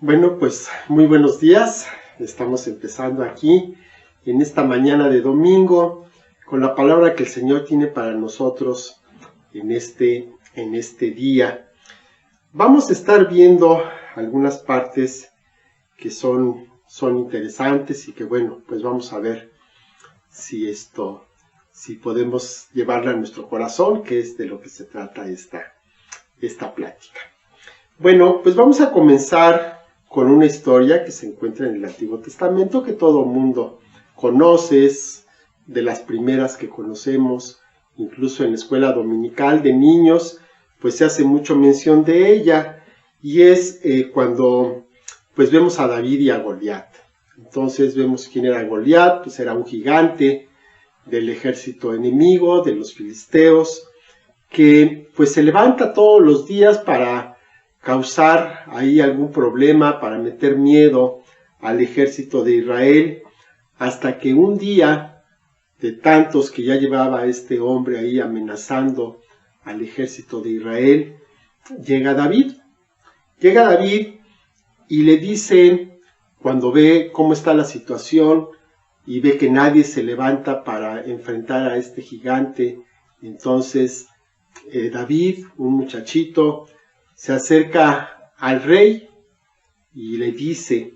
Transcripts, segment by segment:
Bueno, pues muy buenos días. Estamos empezando aquí en esta mañana de domingo con la palabra que el Señor tiene para nosotros en este día. Vamos a estar viendo algunas partes que son interesantes y que bueno, pues vamos a ver si podemos llevarla a nuestro corazón, que es de lo que se trata esta plática. Bueno, pues vamos a comenzar con una historia que se encuentra en el Antiguo Testamento, que todo mundo conoce, es de las primeras que conocemos, incluso en la escuela dominical de niños, pues se hace mucho mención de ella, y es cuando pues vemos a David y a Goliat. Entonces vemos quién era Goliat, pues era un gigante del ejército enemigo, de los filisteos, que pues se levanta todos los días para causar ahí algún problema, para meter miedo al ejército de Israel, hasta que un día, de tantos que ya llevaba este hombre ahí amenazando al ejército de Israel, llega David. Llega David y le dice, cuando ve cómo está la situación y ve que nadie se levanta para enfrentar a este gigante, entonces David, un muchachito, se acerca al rey y le dice,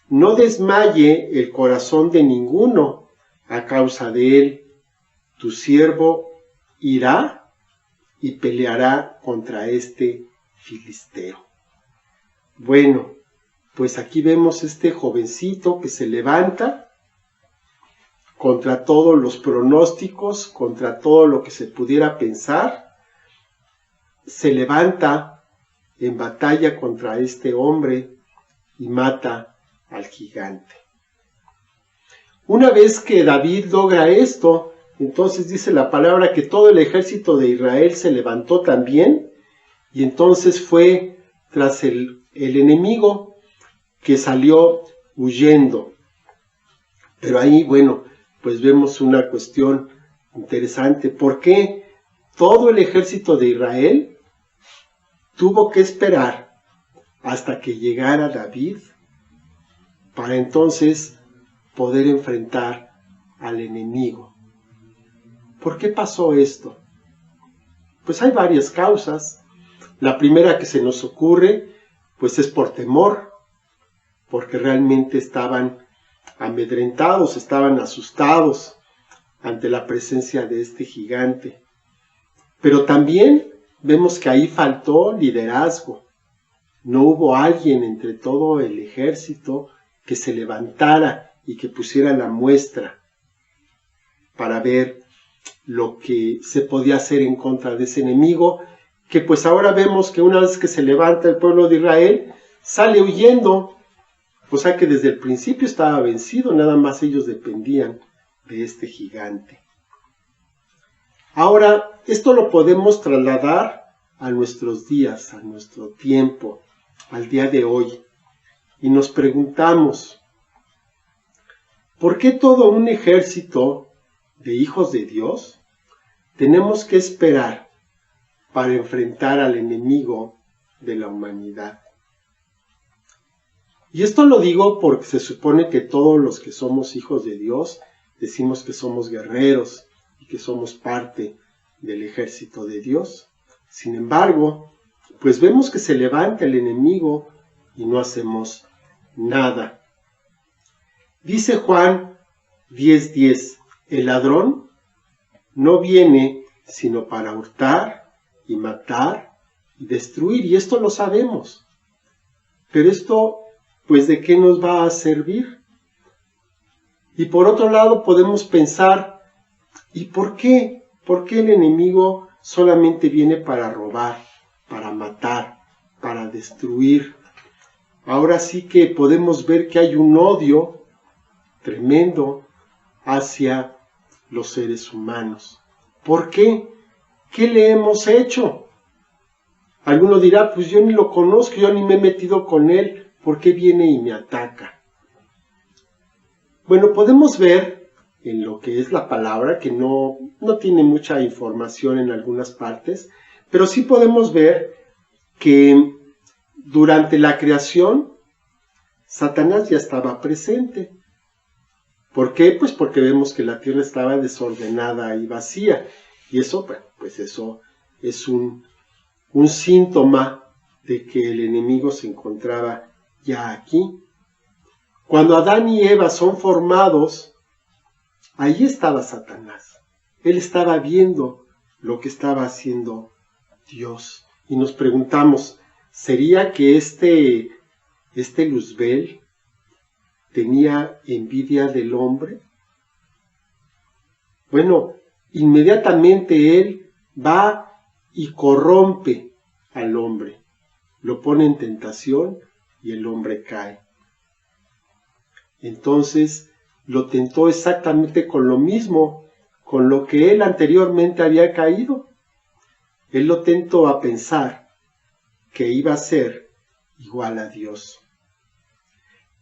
no desmaye el corazón de ninguno a causa de él. Tu siervo irá y peleará contra este filisteo. Bueno, pues aquí vemos este jovencito que se levanta contra todos los pronósticos, contra todo lo que se pudiera pensar. Se levanta en batalla contra este hombre y mata al gigante. Una vez que David logra esto, entonces dice la palabra que todo el ejército de Israel se levantó también y entonces fue tras el enemigo, que salió huyendo. Pero ahí, bueno, pues vemos una cuestión interesante. ¿Por qué todo el ejército de Israel tuvo que esperar hasta que llegara David para entonces poder enfrentar al enemigo? ¿Por qué pasó esto? Pues hay varias causas. La primera que se nos ocurre, pues es por temor, porque realmente estaban amedrentados, estaban asustados ante la presencia de este gigante. Pero también vemos que ahí faltó liderazgo. No hubo alguien entre todo el ejército que se levantara y que pusiera la muestra para ver lo que se podía hacer en contra de ese enemigo, que pues ahora vemos que una vez que se levanta el pueblo de Israel, sale huyendo, o sea que desde el principio estaba vencido, nada más ellos dependían de este gigante. Ahora, esto lo podemos trasladar a nuestros días, a nuestro tiempo, al día de hoy, y nos preguntamos, ¿por qué todo un ejército de hijos de Dios tenemos que esperar para enfrentar al enemigo de la humanidad? Y esto lo digo porque se supone que todos los que somos hijos de Dios decimos que somos guerreros y que somos parte del ejército de Dios. Sin embargo, pues vemos que se levanta el enemigo y no hacemos nada. Dice Juan 10:10, el ladrón no viene sino para hurtar y matar y destruir, y esto lo sabemos. Pero esto, pues, ¿de qué nos va a servir? Y por otro lado podemos pensar, ¿y por qué? ¿Por qué el enemigo solamente viene para robar, para matar, para destruir? Ahora sí que podemos ver que hay un odio tremendo hacia los seres humanos. ¿Por qué? ¿Qué le hemos hecho? Alguno dirá, pues yo ni lo conozco, yo ni me he metido con él, ¿por qué viene y me ataca? Bueno, podemos ver en lo que es la palabra, que no tiene mucha información en algunas partes, pero sí podemos ver que durante la creación Satanás ya estaba presente. ¿Por qué? Pues porque vemos que la tierra estaba desordenada y vacía. Y eso, bueno, pues eso es un síntoma de que el enemigo se encontraba ya aquí. Cuando Adán y Eva son formados, ahí estaba Satanás. Él estaba viendo lo que estaba haciendo Dios. Y nos preguntamos, ¿sería que este Luzbel tenía envidia del hombre? Bueno, inmediatamente él va y corrompe al hombre, lo pone en tentación y el hombre cae. Entonces lo tentó exactamente con lo mismo, con lo que él anteriormente había caído. Él lo tentó a pensar que iba a ser igual a Dios.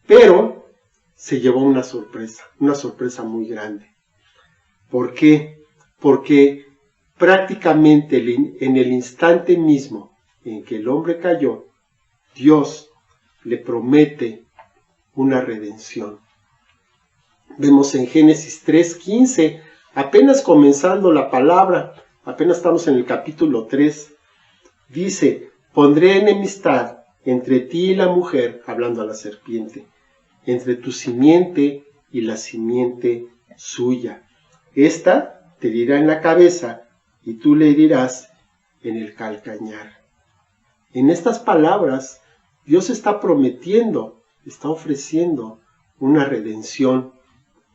Pero se llevó una sorpresa muy grande. ¿Por qué? Porque prácticamente en el instante mismo en que el hombre cayó, Dios le promete una redención. Vemos en Génesis 3:15, apenas comenzando la palabra, apenas estamos en el capítulo 3, dice, pondré enemistad entre ti y la mujer, hablando a la serpiente, entre tu simiente y la simiente suya. Esta te herirá en la cabeza y tú le herirás en el calcañar. En estas palabras, Dios está prometiendo, está ofreciendo una redención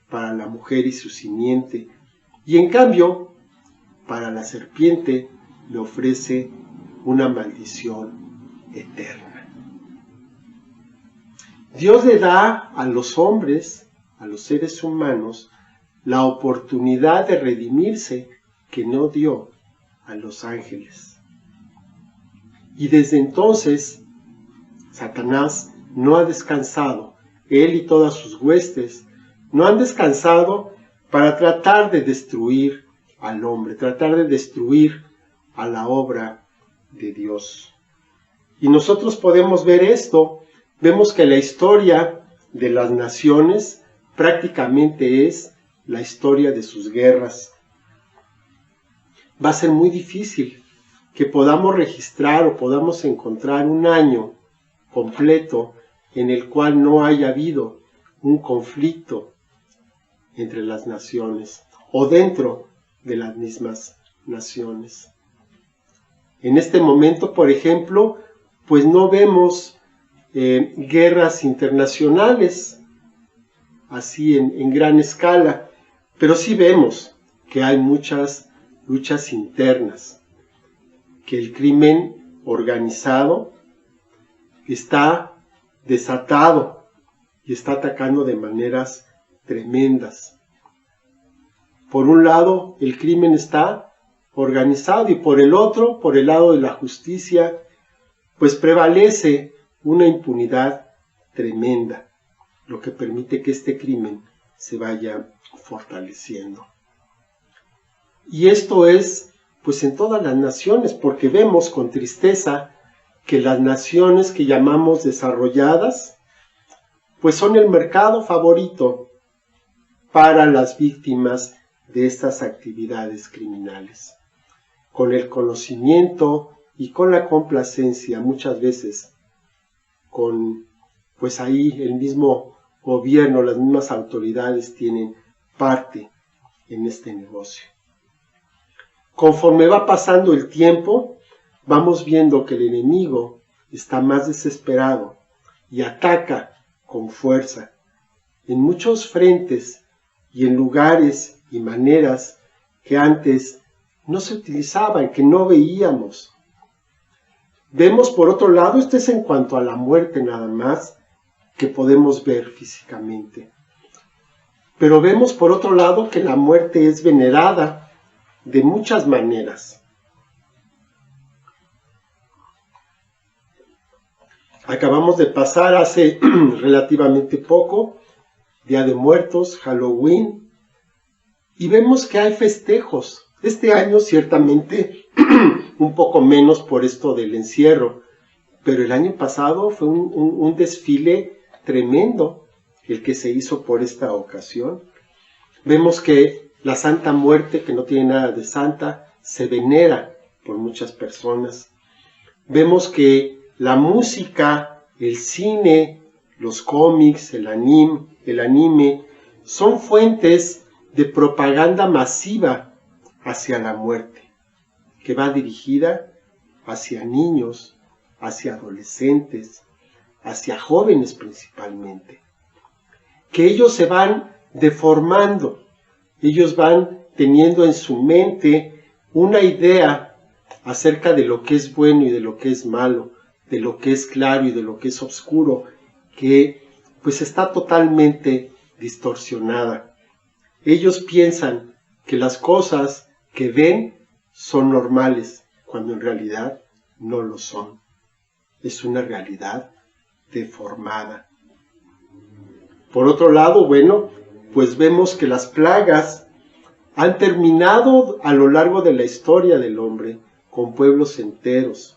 para la mujer y su simiente. Y en cambio, para la serpiente le ofrece una maldición eterna. Dios le da a los hombres, a los seres humanos, la oportunidad de redimirse que no dio a los ángeles. Y desde entonces, Satanás no ha descansado, él y todas sus huestes no han descansado para tratar de destruir al hombre, tratar de destruir a la obra de Dios. Y nosotros podemos ver esto, vemos que la historia de las naciones prácticamente es la historia de sus guerras. Va a ser muy difícil que podamos registrar o podamos encontrar un año completo en el cual no haya habido un conflicto entre las naciones o dentro de las mismas naciones. En este momento, por ejemplo, pues no vemos guerras internacionales así en gran escala, pero sí vemos que hay muchas luchas internas, que el crimen organizado está desatado y está atacando de maneras tremendas. Por un lado, el crimen está organizado y por el otro, por el lado de la justicia, pues prevalece una impunidad tremenda, lo que permite que este crimen se vaya fortaleciendo. Y esto es, pues en todas las naciones, porque vemos con tristeza que las naciones que llamamos desarrolladas, pues son el mercado favorito para las víctimas de estas actividades criminales. Con el conocimiento y con la complacencia, muchas veces, con pues ahí el mismo gobierno, las mismas autoridades tienen parte en este negocio. Conforme va pasando el tiempo, vamos viendo que el enemigo está más desesperado y ataca con fuerza en muchos frentes y en lugares y maneras que antes no se utilizaban, que no veíamos. Vemos por otro lado, esto es en cuanto a la muerte nada más, que podemos ver físicamente. Pero vemos por otro lado que la muerte es venerada de muchas maneras. Acabamos de pasar hace relativamente poco, Día de Muertos, Halloween, y vemos que hay festejos. Este año ciertamente un poco menos por esto del encierro, pero el año pasado fue un desfile tremendo el que se hizo por esta ocasión. Vemos que la Santa Muerte, que no tiene nada de santa, se venera por muchas personas. Vemos que la música, el cine, los cómics, el anime, son fuentes de propaganda masiva hacia la muerte, que va dirigida hacia niños, hacia adolescentes, hacia jóvenes principalmente, que ellos se van deformando, ellos van teniendo en su mente una idea acerca de lo que es bueno y de lo que es malo, de lo que es claro y de lo que es oscuro, que pues está totalmente distorsionada. Ellos piensan que las cosas que ven son normales, cuando en realidad no lo son. Es una realidad deformada. Por otro lado, bueno, pues vemos que las plagas han terminado a lo largo de la historia del hombre con pueblos enteros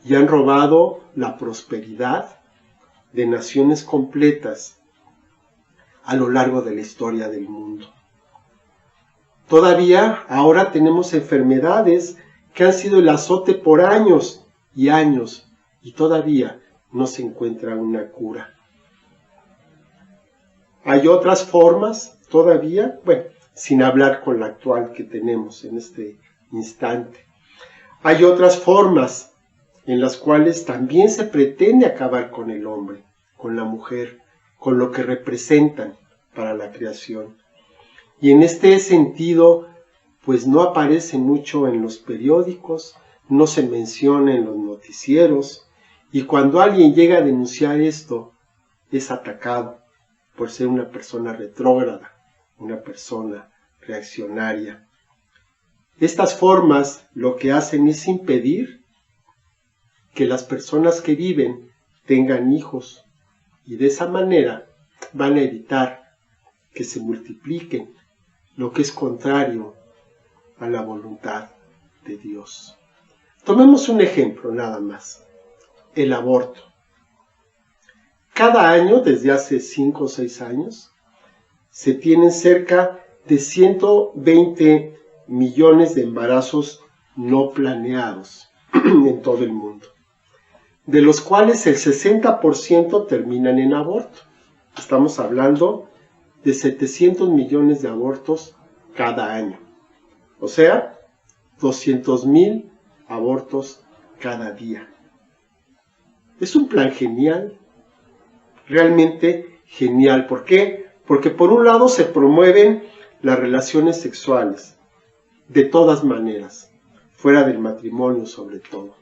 y han robado la prosperidad de naciones completas a lo largo de la historia del mundo. Todavía ahora tenemos enfermedades que han sido el azote por años y años y todavía no se encuentra una cura. Hay otras formas todavía, bueno, sin hablar con la actual que tenemos en este instante. Hay otras formas en las cuales también se pretende acabar con el hombre, con la mujer, con lo que representan para la creación. Y en este sentido, pues no aparece mucho en los periódicos, no se menciona en los noticieros, y cuando alguien llega a denunciar esto, es atacado por ser una persona retrógrada, una persona reaccionaria. Estas formas lo que hacen es impedir que las personas que viven tengan hijos, y de esa manera van a evitar que se multipliquen, lo que es contrario a la voluntad de Dios. Tomemos un ejemplo nada más, el aborto. Cada año, desde hace 5 o 6 años, se tienen cerca de 120 millones de embarazos no planeados en todo el mundo, de los cuales el 60% terminan en aborto. Estamos hablando de 700 millones de abortos cada año, o sea, 200,000 abortos cada día. Es un plan genial, realmente genial. ¿Por qué? Porque por un lado se promueven las relaciones sexuales, de todas maneras, fuera del matrimonio sobre todo.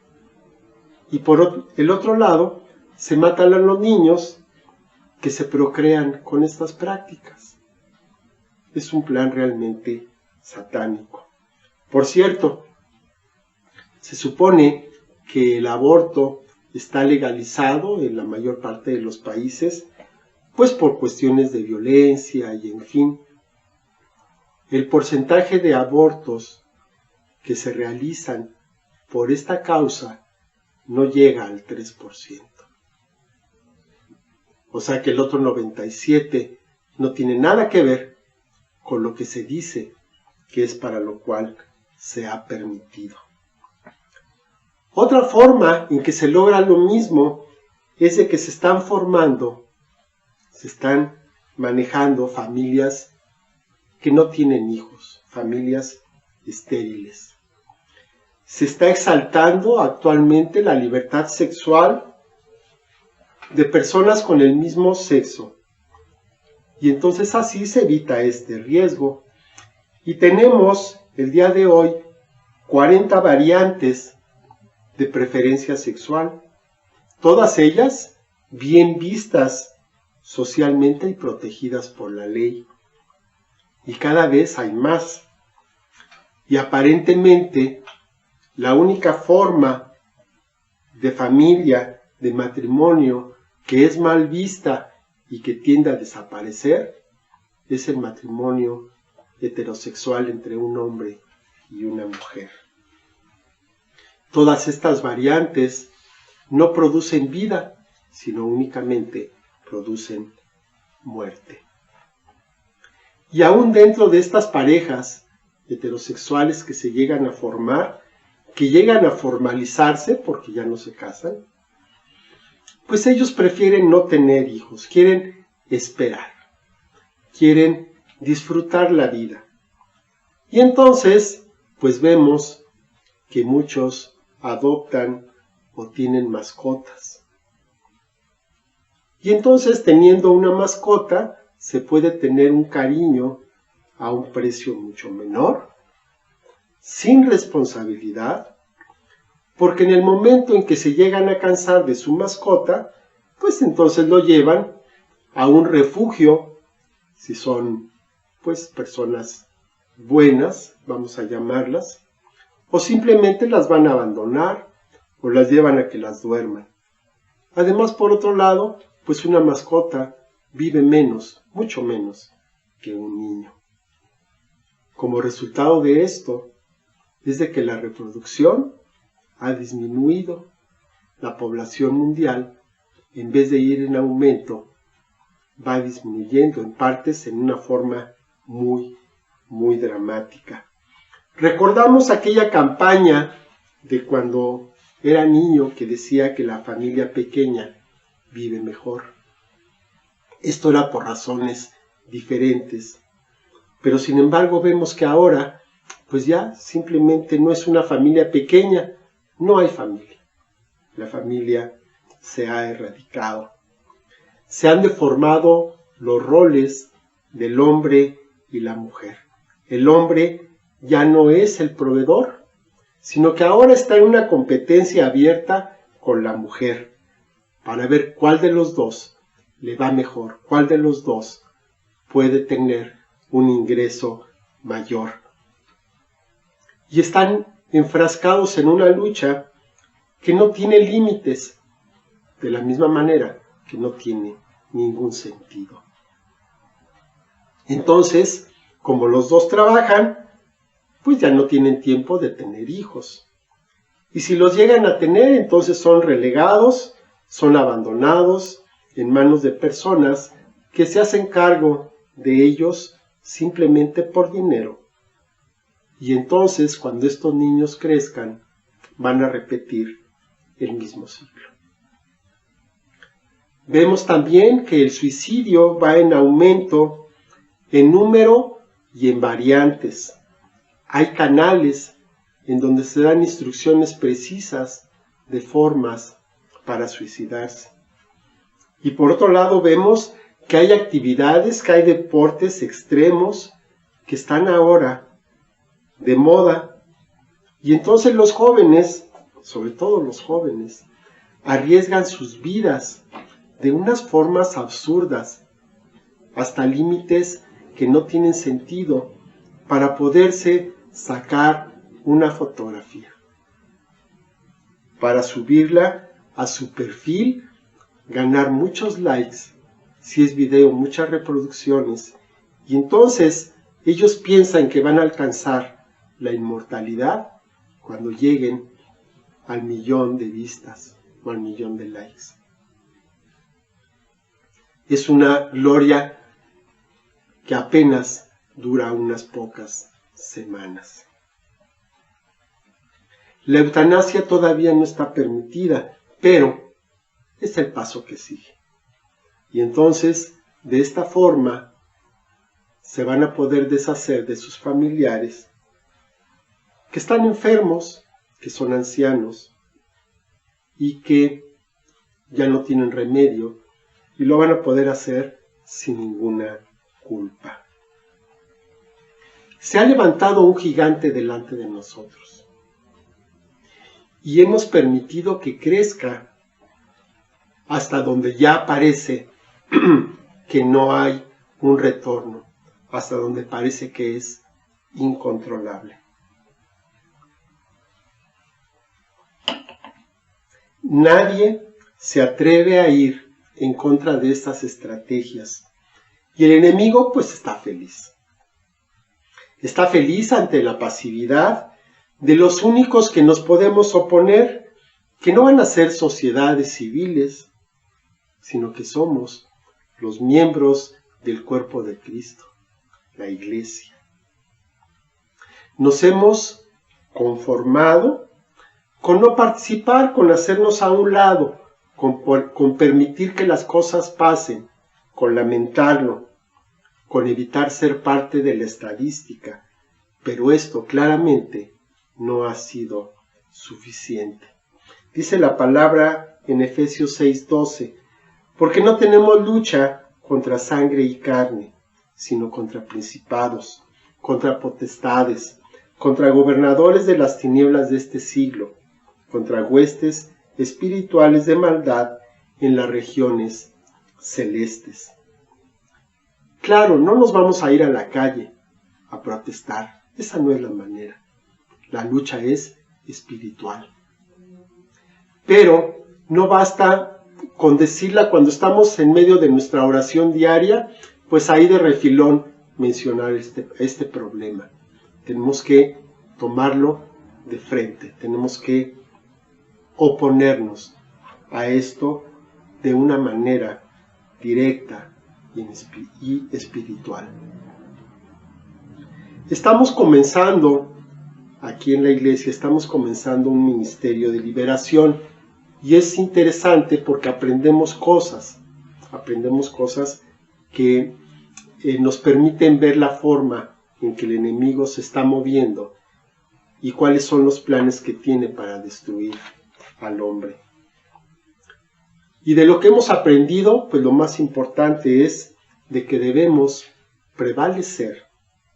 Y por el otro lado, se matan a los niños que se procrean con estas prácticas. Es un plan realmente satánico. Por cierto, se supone que el aborto está legalizado en la mayor parte de los países, pues por cuestiones de violencia y en fin. El porcentaje de abortos que se realizan por esta causa no llega al 3%. O sea que el otro 97% no tiene nada que ver con lo que se dice que es para lo cual se ha permitido. Otra forma en que se logra lo mismo es de que se están formando, se están manejando familias que no tienen hijos, familias estériles. Se está exaltando actualmente la libertad sexual de personas con el mismo sexo. Y entonces así se evita este riesgo. Y tenemos el día de hoy 40 variantes de preferencia sexual, todas ellas bien vistas socialmente y protegidas por la ley. Y cada vez hay más. Y aparentemente la única forma de familia, de matrimonio, que es mal vista y que tiende a desaparecer, es el matrimonio heterosexual entre un hombre y una mujer. Todas estas variantes no producen vida, sino únicamente producen muerte. Y aún dentro de estas parejas heterosexuales que se llegan a formar, que llegan a formalizarse porque ya no se casan, pues ellos prefieren no tener hijos, quieren esperar, quieren disfrutar la vida. Y entonces, pues vemos que muchos adoptan o tienen mascotas. Y entonces, teniendo una mascota, se puede tener un cariño a un precio mucho menor, sin responsabilidad, porque en el momento en que se llegan a cansar de su mascota, pues entonces lo llevan a un refugio, si son pues personas buenas, vamos a llamarlas, o simplemente las van a abandonar o las llevan a que las duerman. Además, por otro lado, pues una mascota vive menos, mucho menos que un niño. Como resultado de esto, es de que la reproducción ha disminuido, la población mundial, en vez de ir en aumento, va disminuyendo en partes en una forma muy, muy dramática. Recordamos aquella campaña de cuando era niño que decía que la familia pequeña vive mejor. Esto era por razones diferentes, pero sin embargo vemos que ahora pues ya simplemente no es una familia pequeña, no hay familia. La familia se ha erradicado. Se han deformado los roles del hombre y la mujer. El hombre ya no es el proveedor, sino que ahora está en una competencia abierta con la mujer para ver cuál de los dos le va mejor, cuál de los dos puede tener un ingreso mayor. Y están enfrascados en una lucha que no tiene límites, de la misma manera que no tiene ningún sentido. Entonces, como los dos trabajan, pues ya no tienen tiempo de tener hijos. Y si los llegan a tener, entonces son relegados, son abandonados en manos de personas que se hacen cargo de ellos simplemente por dinero. Y entonces, cuando estos niños crezcan, van a repetir el mismo ciclo. Vemos también que el suicidio va en aumento en número y en variantes. Hay canales en donde se dan instrucciones precisas de formas para suicidarse. Y por otro lado vemos que hay actividades, que hay deportes extremos que están ahora de moda. Y entonces los jóvenes, sobre todo los jóvenes, arriesgan sus vidas de unas formas absurdas, hasta límites que no tienen sentido, para poderse sacar una fotografía, para subirla a su perfil, ganar muchos likes, si es video, muchas reproducciones, y entonces ellos piensan que van a alcanzar la inmortalidad cuando lleguen al 1.000.000 de vistas o al 1.000.000 de likes. Es una gloria que apenas dura unas pocas semanas. La eutanasia todavía no está permitida, pero es el paso que sigue. Y entonces, de esta forma, se van a poder deshacer de sus familiares que están enfermos, que son ancianos y que ya no tienen remedio, y lo van a poder hacer sin ninguna culpa. Se ha levantado un gigante delante de nosotros y hemos permitido que crezca hasta donde ya parece que no hay un retorno, hasta donde parece que es incontrolable. Nadie se atreve a ir en contra de estas estrategias y el enemigo pues está feliz. Está feliz ante la pasividad de los únicos que nos podemos oponer, que no van a ser sociedades civiles, sino que somos los miembros del cuerpo de Cristo, la Iglesia. Nos hemos conformado con no participar, con hacernos a un lado, con permitir que las cosas pasen, con lamentarlo, con evitar ser parte de la estadística, pero esto claramente no ha sido suficiente. Dice la palabra en Efesios 6:12, porque no tenemos lucha contra sangre y carne, sino contra principados, contra potestades, contra gobernadores de las tinieblas de este siglo, contra huestes espirituales de maldad en las regiones celestes. Claro, no nos vamos a ir a la calle a protestar, esa no es la manera. La lucha es espiritual. Pero no basta con decirla cuando estamos en medio de nuestra oración diaria, pues ahí de refilón mencionar este problema. Tenemos que tomarlo de frente, tenemos que oponernos a esto de una manera directa y espiritual. Estamos comenzando, aquí en la iglesia, estamos comenzando un ministerio de liberación y es interesante porque aprendemos cosas que nos permiten ver la forma en que el enemigo se está moviendo y cuáles son los planes que tiene para destruir al hombre. Y de lo que hemos aprendido, pues lo más importante es de que debemos prevalecer,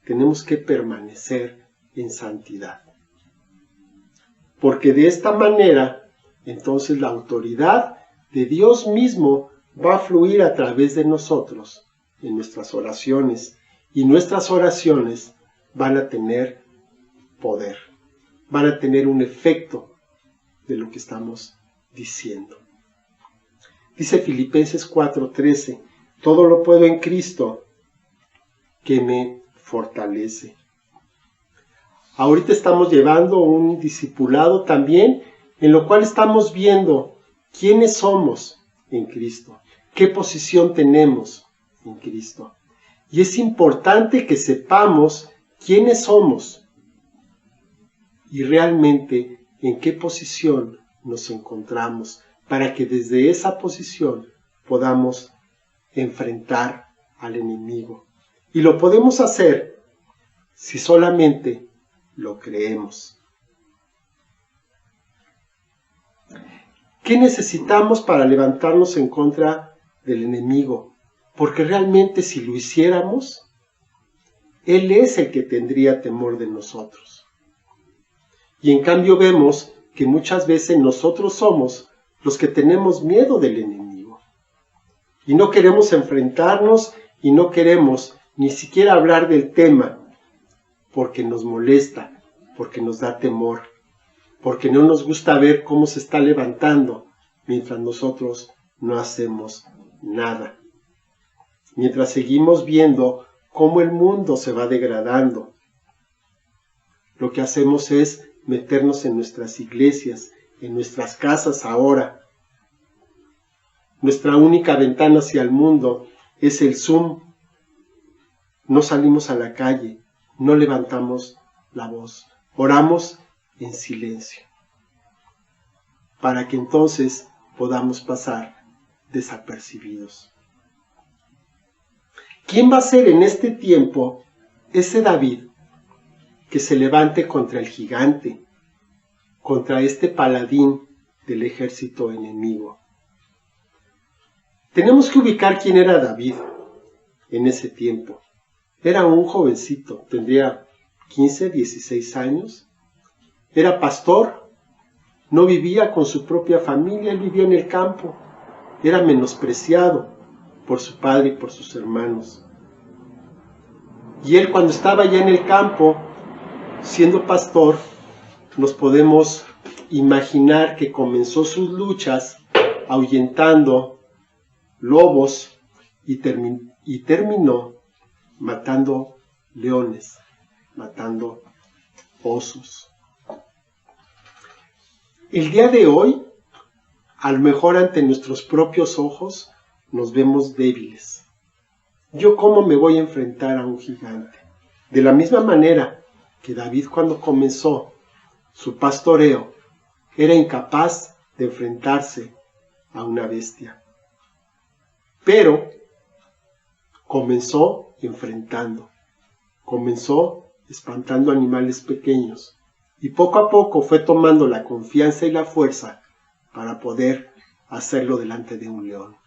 tenemos que permanecer en santidad. Porque de esta manera, entonces la autoridad de Dios mismo va a fluir a través de nosotros en nuestras oraciones, y nuestras oraciones van a tener poder, van a tener un efecto de lo que estamos diciendo. Dice Filipenses 4:13, todo lo puedo en Cristo que me fortalece. Ahorita estamos llevando un discipulado también, en lo cual estamos viendo quiénes somos en Cristo, qué posición tenemos en Cristo. Y es importante que sepamos quiénes somos y realmente en qué posición nos encontramos, para que desde esa posición podamos enfrentar al enemigo. Y lo podemos hacer si solamente lo creemos. ¿Qué necesitamos para levantarnos en contra del enemigo? Porque realmente si lo hiciéramos, Él es el que tendría temor de nosotros. Y en cambio vemos que muchas veces nosotros somos los que tenemos miedo del enemigo. Y no queremos enfrentarnos y no queremos ni siquiera hablar del tema porque nos molesta, porque nos da temor, porque no nos gusta ver cómo se está levantando mientras nosotros no hacemos nada. Mientras seguimos viendo cómo el mundo se va degradando, lo que hacemos es meternos en nuestras iglesias, en nuestras casas ahora. Nuestra única ventana hacia el mundo es el Zoom. No salimos a la calle, no levantamos la voz, oramos en silencio, para que entonces podamos pasar desapercibidos. ¿Quién va a ser en este tiempo ese David que se levante contra el gigante, contra este paladín del ejército enemigo? Tenemos que ubicar quién era David en ese tiempo. Era un jovencito, tendría 15, 16 años. Era pastor, no vivía con su propia familia, él vivía en el campo. Era menospreciado por su padre y por sus hermanos. Y él, cuando estaba ya en el campo, siendo pastor, nos podemos imaginar que comenzó sus luchas ahuyentando lobos y terminó matando leones, matando osos. El día de hoy, a lo mejor ante nuestros propios ojos, nos vemos débiles. ¿Yo cómo me voy a enfrentar a un gigante? De la misma manera que David, cuando comenzó su pastoreo, era incapaz de enfrentarse a una bestia. Pero comenzó enfrentando, comenzó espantando animales pequeños y poco a poco fue tomando la confianza y la fuerza para poder hacerlo delante de un león.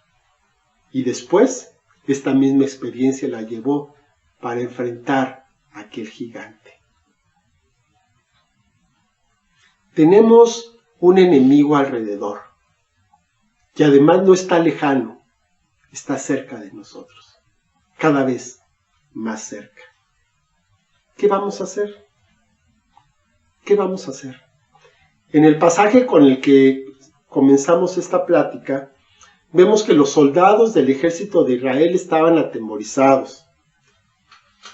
Y después, esta misma experiencia la llevó para enfrentar a aquel gigante. Tenemos un enemigo alrededor, que además no está lejano, está cerca de nosotros, cada vez más cerca. ¿Qué vamos a hacer? ¿Qué vamos a hacer? En el pasaje con el que comenzamos esta plática, vemos que los soldados del ejército de Israel estaban atemorizados.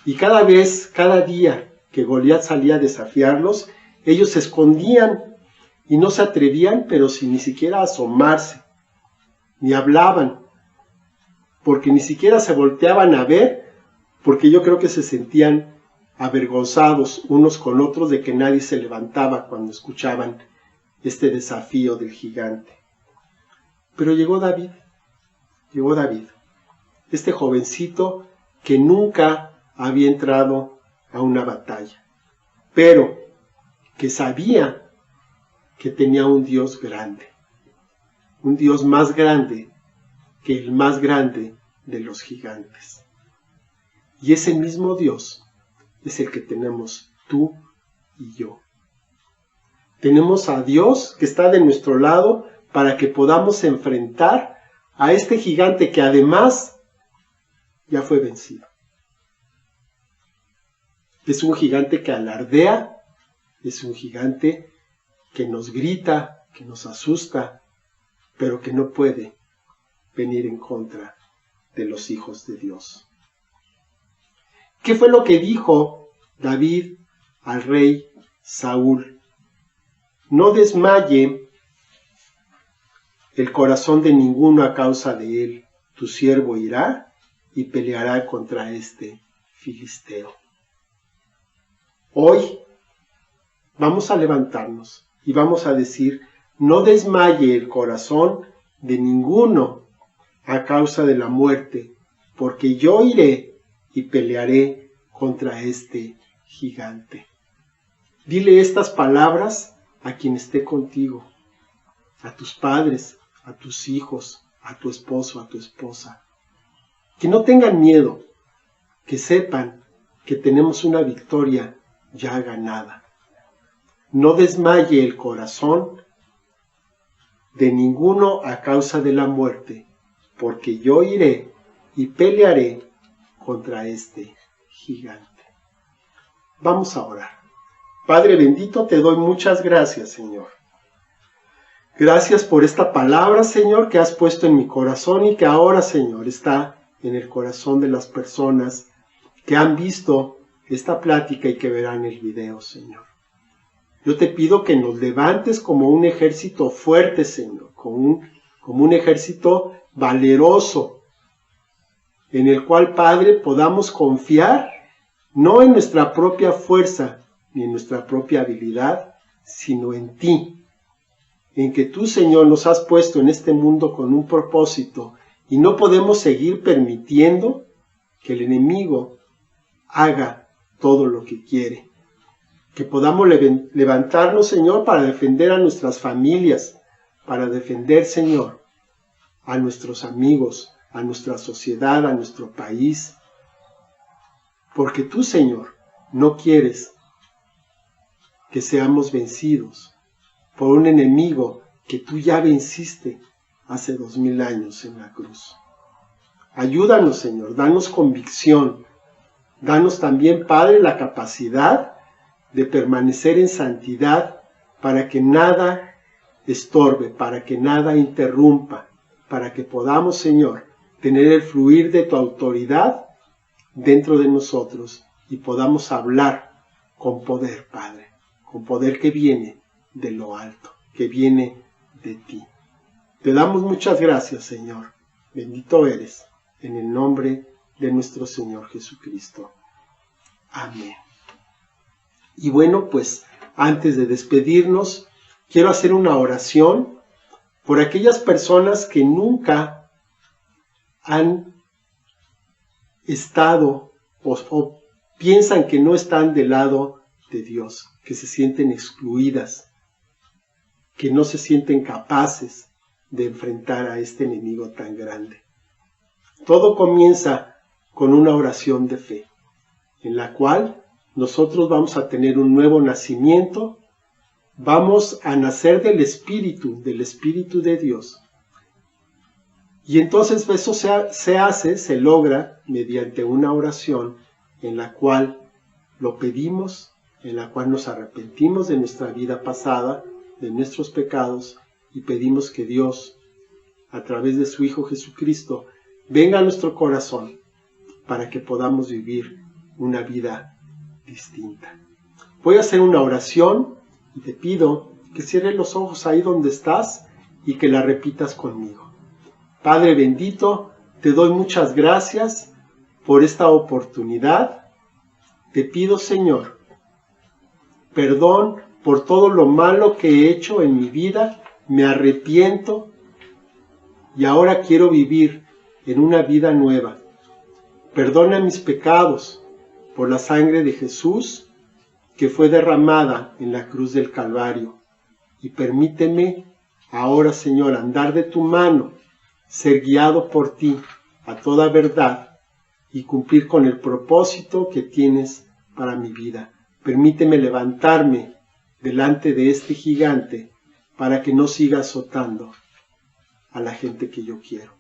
Y cada día que Goliat salía a desafiarlos, ellos se escondían y no se atrevían, pero sin ni siquiera asomarse, ni hablaban, porque ni siquiera se volteaban a ver, porque yo creo que se sentían avergonzados unos con otros de que nadie se levantaba cuando escuchaban este desafío del gigante. Pero llegó David, este jovencito que nunca había entrado a una batalla, pero que sabía que tenía un Dios grande, un Dios más grande que el más grande de los gigantes. Y ese mismo Dios es el que tenemos tú y yo. Tenemos a Dios que está de nuestro lado para que podamos enfrentar a este gigante que además ya fue vencido. Es un gigante que alardea, es un gigante que nos grita, que nos asusta, pero que no puede venir en contra de los hijos de Dios. ¿Qué fue lo que dijo David al rey Saúl? No desmaye el corazón de ninguno a causa de él. Tu siervo irá y peleará contra este filisteo. Hoy vamos a levantarnos y vamos a decir, no desmaye el corazón de ninguno a causa de la muerte, porque yo iré y pelearé contra este gigante. Dile estas palabras a quien esté contigo, a tus padres, a tus hijos, a tu esposo, a tu esposa. Que no tengan miedo, que sepan que tenemos una victoria ya ganada. No desmaye el corazón de ninguno a causa de la muerte, porque yo iré y pelearé contra este gigante. Vamos a orar. Padre bendito, te doy muchas gracias, Señor. Gracias por esta palabra, Señor, que has puesto en mi corazón y que ahora, Señor, está en el corazón de las personas que han visto esta plática y que verán el video, Señor. Yo te pido que nos levantes como un ejército fuerte, Señor, como un ejército valeroso, en el cual, Padre, podamos confiar no en nuestra propia fuerza ni en nuestra propia habilidad, sino en ti, en que tú, Señor, nos has puesto en este mundo con un propósito y no podemos seguir permitiendo que el enemigo haga todo lo que quiere. Que podamos levantarnos, Señor, para defender a nuestras familias, para defender, Señor, a nuestros amigos, a nuestra sociedad, a nuestro país. Porque tú, Señor, no quieres que seamos vencidos por un enemigo que tú ya venciste hace 2000 años en la cruz. Ayúdanos, Señor, danos convicción, danos también, Padre, la capacidad de permanecer en santidad para que nada estorbe, para que nada interrumpa, para que podamos, Señor, tener el fluir de tu autoridad dentro de nosotros y podamos hablar con poder, Padre, con poder que viene de lo alto, que viene de ti. Te damos muchas gracias, Señor, Bendito eres, en el nombre de nuestro Señor Jesucristo. Amén. Y bueno, pues antes de despedirnos, quiero hacer una oración por aquellas personas que nunca han estado o piensan que no están del lado de Dios, que se sienten excluidas, que no se sienten capaces de enfrentar a este enemigo tan grande. Todo comienza con una oración de fe, en la cual nosotros vamos a tener un nuevo nacimiento, vamos a nacer del Espíritu de Dios. Y entonces eso se logra mediante una oración en la cual lo pedimos, en la cual nos arrepentimos de nuestra vida pasada, de nuestros pecados, y pedimos que Dios, a través de su Hijo Jesucristo, venga a nuestro corazón para que podamos vivir una vida distinta. Voy a hacer una oración y te pido que cierres los ojos ahí donde estás y que la repitas conmigo. Padre bendito, te doy muchas gracias por esta oportunidad. Te pido, Señor, perdón por todo lo malo que he hecho en mi vida. Me arrepiento y ahora quiero vivir en una vida nueva. Perdona mis pecados por la sangre de Jesús que fue derramada en la cruz del Calvario. Y permíteme ahora, Señor, andar de tu mano, ser guiado por ti a toda verdad y cumplir con el propósito que tienes para mi vida. Permíteme levantarme delante de este gigante para que no siga azotando a la gente que yo quiero.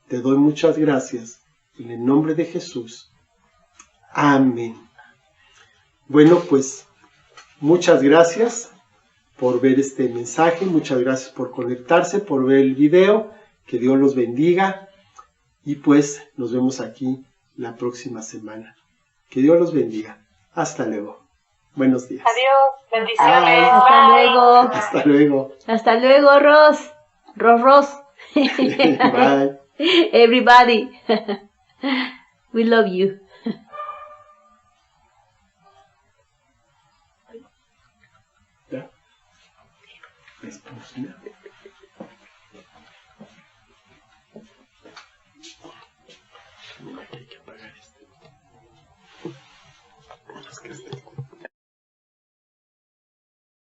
Te doy muchas gracias en el nombre de Jesús. Amén. Bueno, pues muchas gracias por ver este mensaje, muchas gracias por conectarse, por ver el video. Que Dios los bendiga y pues nos vemos aquí la próxima semana. Que Dios los bendiga. Hasta luego. Buenos días. Adiós. Bendiciones. Hasta luego. Hasta luego. Hasta luego, Ross. Ross. Bye. Everybody. We love you. ¿Ya? Esposa. Hay que apagar esto. Es que